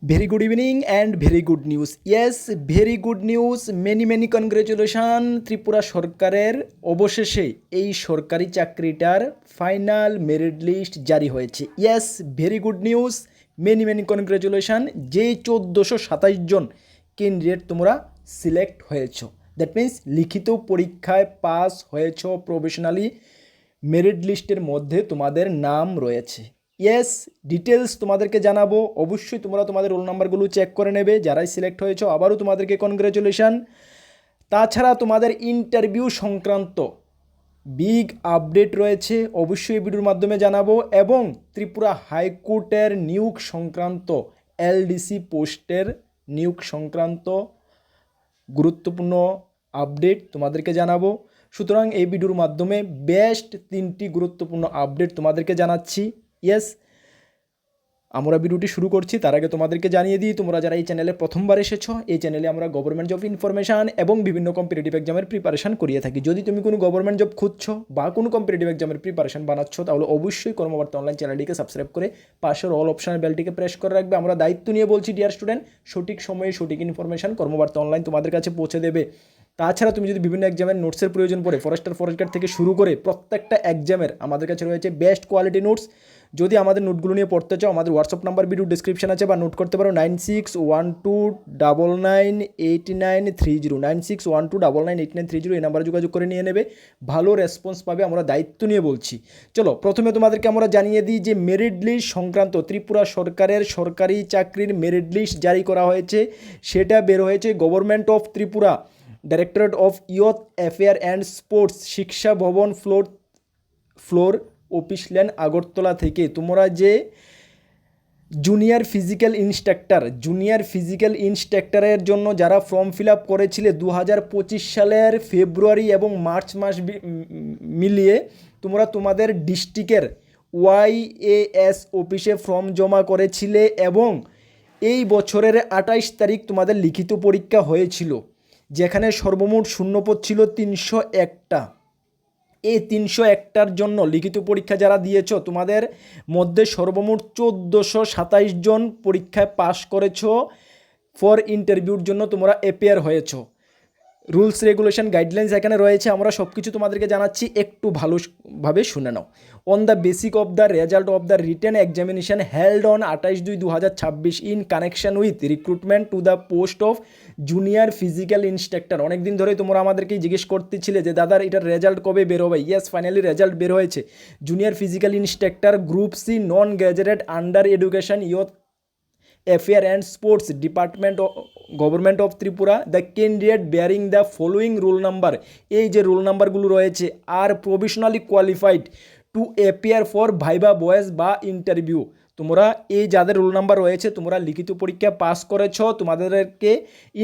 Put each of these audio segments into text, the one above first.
Very good evening and very good news. Yes, very good news. Many congratulations. Tripura সরকারের অবশেষে এই সরকারি চাকরিটার final merit list জারি হয়েছে। Yes, very good news. Many congratulation. যে 1427 জন candidate তোমরা সিলেক্ট হয়েছ, দ্যাট মিন্স লিখিত পরীক্ষায় পাস হয়েছ, প্রফেশনালি মেরিট লিস্টের মধ্যে তোমাদের নাম রয়েছে। ইয়েস, ডিটেলস তোমাদেরকে জানাবো। অবশ্যই তোমরা তোমাদের রোল নাম্বারগুলো চেক করে নেবে। যারাই সিলেক্ট হয়েছো আবারও তোমাদেরকে কনগ্রাচুলেশন। তাছাড়া তোমাদের ইন্টারভিউ সংক্রান্ত বিগ আপডেট রয়েছে, অবশ্যই এই ভিডিওর মাধ্যমে জানাবো। এবং ত্রিপুরা হাইকোর্টের নিয়োগ সংক্রান্ত এলডিসি পোস্টের নিয়োগ সংক্রান্ত গুরুত্বপূর্ণ আপডেট তোমাদেরকে জানাবো। সুতরাং এই ভিডিওর মাধ্যমে বেস্ট 3টি গুরুত্বপূর্ণ আপডেট তোমাদেরকে জানাচ্ছি। ইয়েস, আমরা ভিডিওটি শুরু করছি তার আগে তোমাদেরকে জানিয়ে দিই, তোমরা যারা এই চ্যানেলে প্রথমবার এসেছো, এই চ্যানেলে আমরা গভর্নমেন্ট জব ইনফরমেশান এবং বিভিন্ন কম্পিটিটিভ এক্সামের প্রিপারেশান করিয়ে থাকি। যদি তুমি কোনো গভর্নমেন্ট জব খুঁজছো বা কোনো কম্পিটিটিভ এক্সামের প্রিপারেশান বানাচ্ছ, তাহলে অবশ্যই কর্মবার্তা অনলাইন চ্যানেলটিকে সাবস্ক্রাইব করে পাশের অল অপশনের বেলটিকে প্রেস করে রাখবে। আমরা দায়িত্ব নিয়ে বলছি ডিয়ার স্টুডেন্ট, সঠিক সময়ে সঠিক ইনফরমেশান কর্মবার্তা অনলাইন তোমাদের কাছে পৌঁছে দেবে। তাছাড়া তুমি যদি বিভিন্ন এক্সামের নোটসের প্রয়োজন পড়ে, ফরেস্ট গার্ড থেকে শুরু করে প্রত্যেকটা এক্সামের আমাদের কাছে রয়েছে বেস্ট কোয়ালিটি নোটস। যদি আমাদের নোটগুলো নিয়ে পড়তে চাও, আমাদের হোয়াটসঅ্যাপ নাম্বার ভিডিও ডিসক্রিপশন আছে, বা নোট করতে পারো 9612998930, 9612998930। এই নাম্বারে যোগাযোগ করে নিয়ে নেবে, ভালো রেসপন্স পাবে, আমরা দায়িত্ব নিয়ে বলছি। চলো, প্রথমে তোমাদেরকে আমরা জানিয়ে দিই যে মেরিট লিস্ট সংক্রান্ত ত্রিপুরা সরকারের সরকারি চাকরির মেরিট লিস্ট জারি করা হয়েছে। সেটা বের হয়েছে government of Tripura, directorate of youth affair and sports, শিক্ষা ভবন ফ্লোর অফিস ল্যান্ড, আগরতলা থেকে। তোমরা যে জুনিয়র ফিজিক্যাল ইন্সট্রাক্টরের জন্য যারা ফর্ম ফিল আপ করেছিলে 2025 সালের ফেব্রুয়ারি এবং মার্চ মাস মিলিয়ে, তোমরা তোমাদের ডিস্ট্রিক্টের YAS অফিসে ফর্ম জমা করেছিলে এবং এই বছরের 28 তারিখ তোমাদের লিখিত পরীক্ষা হয়েছিল, যেখানে সর্বমোট শূন্যপদ ছিল 301টা। এই 301টার জন্য লিখিত পরীক্ষা যারা দিয়েছ, তোমাদের মধ্যে সর্বমোট 1427 জন পরীক্ষায় পাশ করেছ। ফর ইন্টারভিউর জন্য তোমরা অ্যাপিয়ার হয়েছ। রুলস রেগুলেশন গাইডলাইন্স এখানে রয়েছে, আমরা সব কিছু তোমাদেরকে জানাচ্ছি, একটু ভালোভাবে শুনে নাও। On the basic of the result of the written examination held on 28/2/2026 in connection with recruitment to the post of junior physical instructor. অনেকদিন ধরেই তোমরা আমাদেরকে জিজ্ঞেস করতেছিলে যে দাদার এটার রেজাল্ট কবে বের হবে। ইয়েস, ফাইনালি রেজাল্ট বের হয়েছে। Junior physical instructor group C, non graduate, under education, youth affair and sports department, government of Tripura. The candidate bearing the following roll number, এই যে রোল নাম্বারগুলো রয়েছে, আর provisionally qualified to appear for viva voice বা interview. তোমরা এই যাদের roll number রয়েছে, তোমরা লিখিত পরীক্ষা পাস করেছ, তোমাদেরকে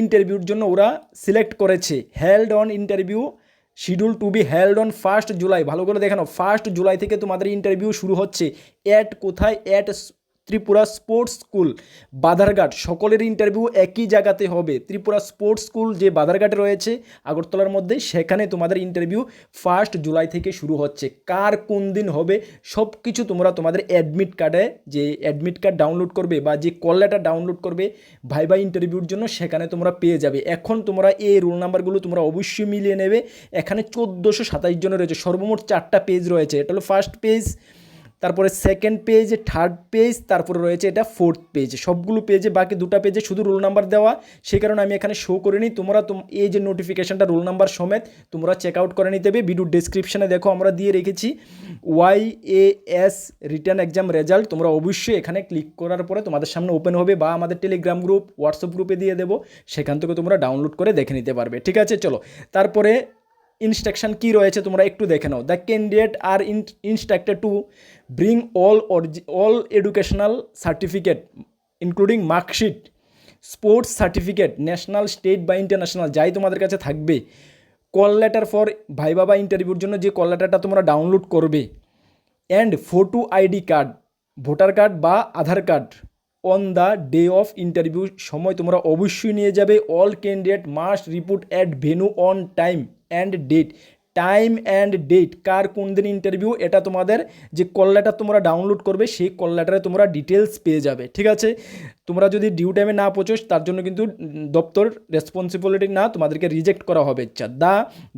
ইন্টারভিউর জন্য ওরা সিলেক্ট করেছে। Held on interview schedule to be held on 1 July. ভালো করে দেখানো, 1 জুলাই থেকে তোমাদের ইন্টারভিউ শুরু হচ্ছে। কোথায়? Tripura sports school, Badharghat. সকলের ইন্টারভিউ একই জায়গাতে হবে। ত্রিপুরা স্পোর্টস স্কুল যে বাধারঘাটে রয়েছে আগরতলার মধ্যে, সেখানে তোমাদের ইন্টারভিউ 1 জুলাই থেকে শুরু হচ্ছে। কার কোন দিন হবে সব কিছু তোমরা তোমাদের অ্যাডমিট কার্ডে, যে অ্যাডমিট কার্ড ডাউনলোড করবে বা যে কল লেটার ডাউনলোড করবে ভাইবা ইন্টারভিউর জন্য, সেখানে তোমরা পেয়ে যাবে। এখন তোমরা এই রোল নাম্বারগুলো তোমরা অবশ্যই মিলিয়ে নেবে। এখানে 1427 জনের রয়েছে, সর্বমোট 4টা পেজ রয়েছে। এটা হলো ফার্স্ট পেজ, তারপরে সেকেন্ড পেজ, থার্ড পেজ, তারপরে রয়েছে এটা ফোর্থ পেজ। সবগুলো পেজে, বাকি 2টা পেজে শুধু রোল নাম্বার দেওয়া, সেই কারণে আমি এখানে শো করে নিই। তোমরা এই যে নোটিফিকেশানটা রোল নাম্বার সমেত তোমরা চেক আউট করে নিতে হবে। ভিডিও ডেসক্রিপশানে দেখো আমরা দিয়ে রেখেছি YAS রিটার্ন এক্সাম রেজাল্ট। তোমরা অবশ্যই এখানে ক্লিক করার পরে তোমাদের সামনে ওপেন হবে, বা আমাদের টেলিগ্রাম গ্রুপ, হোয়াটসঅ্যাপ গ্রুপে দিয়ে দেবো, সেখান থেকে তোমরা ডাউনলোড করে দেখে নিতে পারবে। ঠিক আছে, চলো তারপরে ইনস্ট্রাকশন কি রয়েছে তোমরা একটু দেখে নাও। The candidate are instructed to bring all educational certificate including marksheet, sports certificate, national, state বা ইন্টারন্যাশনাল, যাই তোমাদের কাছে থাকবে। কল লেটার ফর ভাইবা বা ইন্টারভিউর জন্য যে কল লেটারটা তোমরা ডাউনলোড করবে, and photo ID card, voter card বা Aadhaar card on the day of interview সময় তোমরা অবশ্যই নিয়ে যাবে। All candidate must report at venue on time and date time and date, কার কোন দিন ইন্টারভিউ, এটা তোমাদের যে কল লেটার তোমরা ডাউনলোড করবে সেই কল লেটারে তোমরা ডিটেলস পেয়ে যাবে। ঠিক আছে, তোমরা যদি ডিউ টাইমে না পৌঁছোস তার জন্য কিন্তু দপ্তর রেসপন্সিবিলিটি না, তোমাদেরকে রিজেক্ট করা হবে। আচ্ছা, দ্য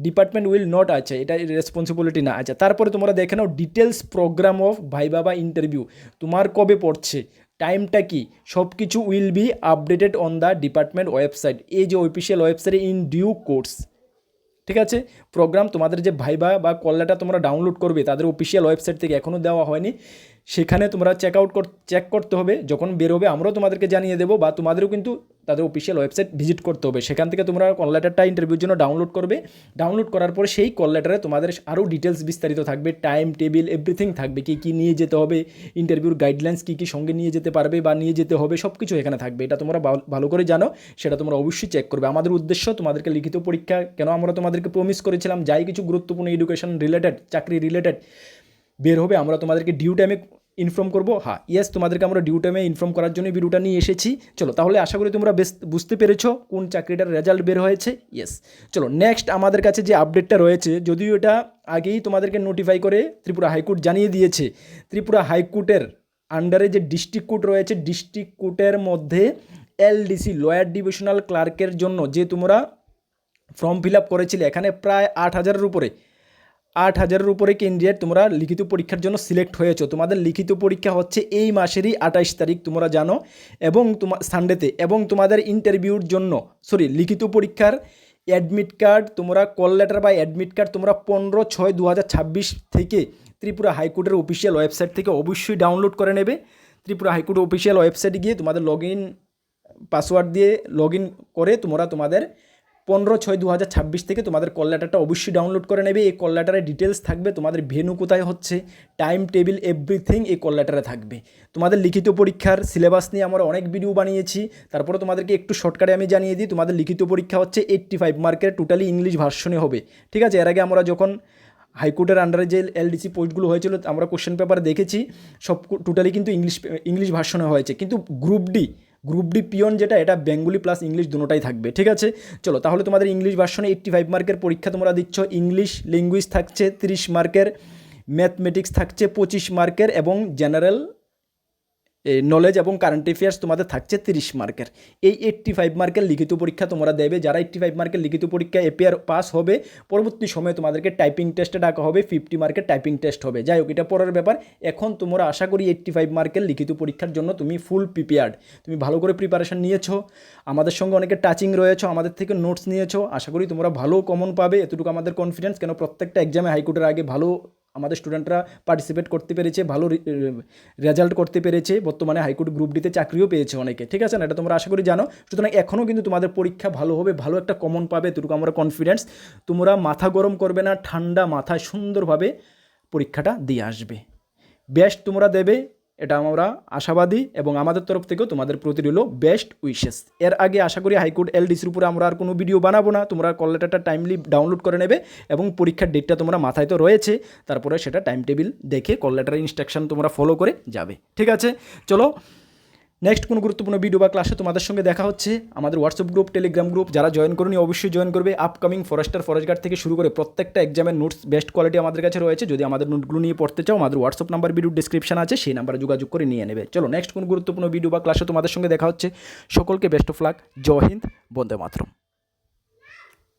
ডিপার্টমেন্ট উইল নট, আছে এটা রেসপন্সিবিলিটি না। আচ্ছা, তারপরে তোমরা দেখে নাও ডিটেলস প্রোগ্রাম অফ ভাইবা বা ইন্টারভিউ, তোমার কবে পড়ছে, টাইমটা কি, সব কিছু will be updated on the department website, এই যে অফিসিয়াল ওয়েবসাইটে ইন ডিউ কোর্স। ঠিক আছে, প্রোগ্রাম তোমাদের যে ভাইবা বা কল্লাটা তোমরা ডাউনলোড করবে তাদের অফিসিয়াল ওয়েবসাইট থেকে এখনও দেওয়া হয়নি, সেখানে তোমরা চেক করতে হবে, যখন বেরোবে আমরাও তোমাদেরকে জানিয়ে দেবো, বা তোমাদেরও কিন্তু তাদের অফিসিয়াল ওয়েবসাইট ভিজিট করতে হবে, সেখান থেকে তোমরা কল লেটারটা ইন্টারভিউর জন্য ডাউনলোড করবে। ডাউনলোড করার পরে সেই কল লেটারে তোমাদের আরও ডিটেলস বিস্তারিত থাকবে, টাইম টেবিল এভরিথিং থাকবে, কী কী নিয়ে যেতে হবে, ইন্টারভিউর গাইডলাইন্স কী কী সঙ্গে নিয়ে যেতে পারবে বা নিয়ে যেতে হবে, সব কিছু এখানে থাকবে। এটা তোমরা ভালো করে জানো, সেটা তোমরা অবশ্যই চেক করবে। আমাদের উদ্দেশ্য তোমাদেরকে লিখিত পরীক্ষা, কেন আমরা তোমাদেরকে প্রমিস করেছিলাম যাই কিছু গুরুত্বপূর্ণ এডুকেশন রিলেটেড, চাকরি রিলেটেড বের হবে আমরা তোমাদেরকে ডিউ টাইমে ইনফর্ম করবো। হ্যাঁ, ইয়েস, তোমাদেরকে আমরা ডিউ টাইমে ইনফর্ম করার জন্য ভিডিওটা নিয়ে এসেছি। চলো, তাহলে আশা করি তোমরা বেশ বুঝতে পেরেছো কোন চাকরিটার রেজাল্ট বের হয়েছে। ইয়েস, চলো নেক্সট আমাদের কাছে যে আপডেটটা রয়েছে, যদিও এটা আগেই তোমাদেরকে নোটিফাই করে ত্রিপুরা হাইকোর্ট জানিয়ে দিয়েছে, ত্রিপুরা হাইকোর্টের আন্ডারে যে ডিস্ট্রিক্ট কোর্ট রয়েছে, ডিস্ট্রিক্ট কোর্টের মধ্যে এলডিসি লয়ার ডিভিশনাল ক্লার্কের জন্য যে তোমরা ফর্ম ফিল আপ করেছিলে, এখানে প্রায় 8,000-এর উপরে ক্যান্ডিডেট তোমরা লিখিত পরীক্ষার জন্য সিলেক্ট হয়েছো। তোমাদের লিখিত পরীক্ষা হচ্ছে এই মাসেরই 28 তারিখ, তোমরা জানো, এবং সানডেতে, এবং তোমাদের ইন্টারভিউর জন্য লিখিত পরীক্ষার অ্যাডমিট কার্ড তোমরা, কল লেটার বা অ্যাডমিট কার্ড তোমরা 15/6/2026 থেকে ত্রিপুরা হাইকোর্টের অফিসিয়াল ওয়েবসাইট থেকে অবশ্যই ডাউনলোড করে নেবে। ত্রিপুরা হাইকোর্টের অফিসিয়াল ওয়েবসাইটে গিয়ে তোমাদের পাসওয়ার্ড দিয়ে লগ ইন করে তোমরা তোমাদের 15/6/2026 থেকে তোমাদের কল লেটারটা অবশ্যই ডাউনলোড করে নেবে। এই কল লেটারে ডিটেলস থাকবে, তোমাদের ভেন্যু কোথায় হচ্ছে, টাইম টেবিল এভরিথিং এই কল লেটারে থাকবে। তোমাদের লিখিত পরীক্ষার সিলেবাস নিয়ে আমরা অনেক ভিডিও বানিয়েছি, তারপরে তোমাদেরকে একটু শর্টকাটে আমি জানিয়ে দিই। তোমাদের লিখিত পরীক্ষা হচ্ছে 85 মার্কের, টোটালি ইংলিশ ভার্সনে হবে। ঠিক আছে, এর আগে আমরা যখন হাইকোর্টের আন্ডারে যে এলডিসি পোস্টগুলো হয়েছিল আমরা কোশ্চেন পেপার দেখেছি, সব টোটালি কিন্তু ইংলিশ ভার্সনে হয়েছে, কিন্তু গ্রুপ ডি পিওন যেটা, এটা বেঙ্গলি প্লাস ইংলিশ দুটোটাই থাকবে। ঠিক আছে, চলো তাহলে তোমাদের ইংলিশ ভার্সনে 85 মার্কের পরীক্ষা তোমরা দিচ্ছ। ইংলিশ ল্যাঙ্গুয়েজ থাকছে 30 মার্কের, ম্যাথমেটিক্স থাকছে 25 মার্কের, এবং জেনারেল নলেজ এবং কারেন্ট অ্যাফেয়ার্স তোমাদের থাকছে 30 মার্কের। এই 85 মার্কের লিখিত পরীক্ষা তোমরা দেবে। যারা 85 মার্কের লিখিত পরীক্ষা পাস হবে, পরবর্তী সময়ে তোমাদেরকে টাইপিং টেস্টে ডাকা হবে, 50 মার্কের টাইপিং টেস্ট হবে। যাই হোক, এটা পরের ব্যাপার। এখন তোমরা আশা করি 85 মার্কের লিখিত পরীক্ষার জন্য তুমি ফুল প্রিপেয়ার্ড, তুমি ভালো করে প্রিপারেশন নিয়েছো, আমাদের সঙ্গে অনেকে টাচিং রয়েছো, আমাদের থেকে নোটস নিয়েছো। আশা করি তোমরা ভালো কমন পাবে, এতটুকু আমাদের কনফিডেন্স। কেন প্রত্যেকটা এক্সামে হাইকোর্টের আগে ভালো আমাদের স্টুডেন্টরা পার্টিসিপেট করতে পেরেছে, ভালো রেজাল্ট করতে পেরেছে, বর্তমানে হাইকোর্ট গ্রুপ ডিতে চাকরিও পেয়েছে অনেকে। ঠিক আছে না, এটা তোমরা আশা করি জানো। সুতরাং এখনও কিন্তু তোমাদের পরীক্ষা ভালো হবে, ভালো একটা কমন পাবে, এতটুকু আমরা কনফিডেন্স। তোমরা মাথা গরম করবে না, ঠান্ডা মাথায় সুন্দরভাবে পরীক্ষাটা দিয়ে আসবে, বেস্ট তোমরা দেবে, এটা আমরা আশাবাদী, এবং আমাদের তরফ থেকেও তোমাদের প্রতি রইল বেস্ট উইশেস। এর আগে আশা করি হাইকোর্ট এলডিসির উপরে আমরা আর কোনো ভিডিও বানাবো না, তোমরা কল লেটারটা টাইমলি ডাউনলোড করে নেবে, এবং পরীক্ষার ডেটটা তোমরা মাথায় তো রয়েছে, তারপরে সেটা টাইম টেবিল দেখে কল লেটারের ইনস্ট্রাকশন তোমরা ফলো করে যাবে। ঠিক আছে, চলো নেক্সট কোনো গুরুত্বপূর্ণ ভিডিও বা ক্লাসে তোমাদের সঙ্গে দেখা হচ্ছে। আমাদের হোয়াটসঅ্যাপ গ্রুপ, টেলিগ্রাম গ্রুপ যারা জয়েন করনি অবশ্যই জয়েন করবে। আপকামিং ফরেস্ট গার্ড থেকে শুরু করে প্রত্যেকটা এক্সামের নোটস বেস্ট কোয়ালিটি আমাদের কাছে রয়েছে। যদি আমাদের নোটগুলো নিয়ে পড়তে চাও, আমাদের হোয়াটসঅ্যাপ নাম্বার ভিডিও ডিসক্রিপশন আছে, সেই নাম্বারে যোগাযোগ করে নিয়ে নেবে। চলো নেক্সট কোনো গুরুত্বপূর্ণ ভিডিও বা ক্লাসে তোমাদের সঙ্গে দেখা হচ্ছে। সকলকে বেস্ট অফ লাক, জয় হিন্দ, বন্দে মাতরম।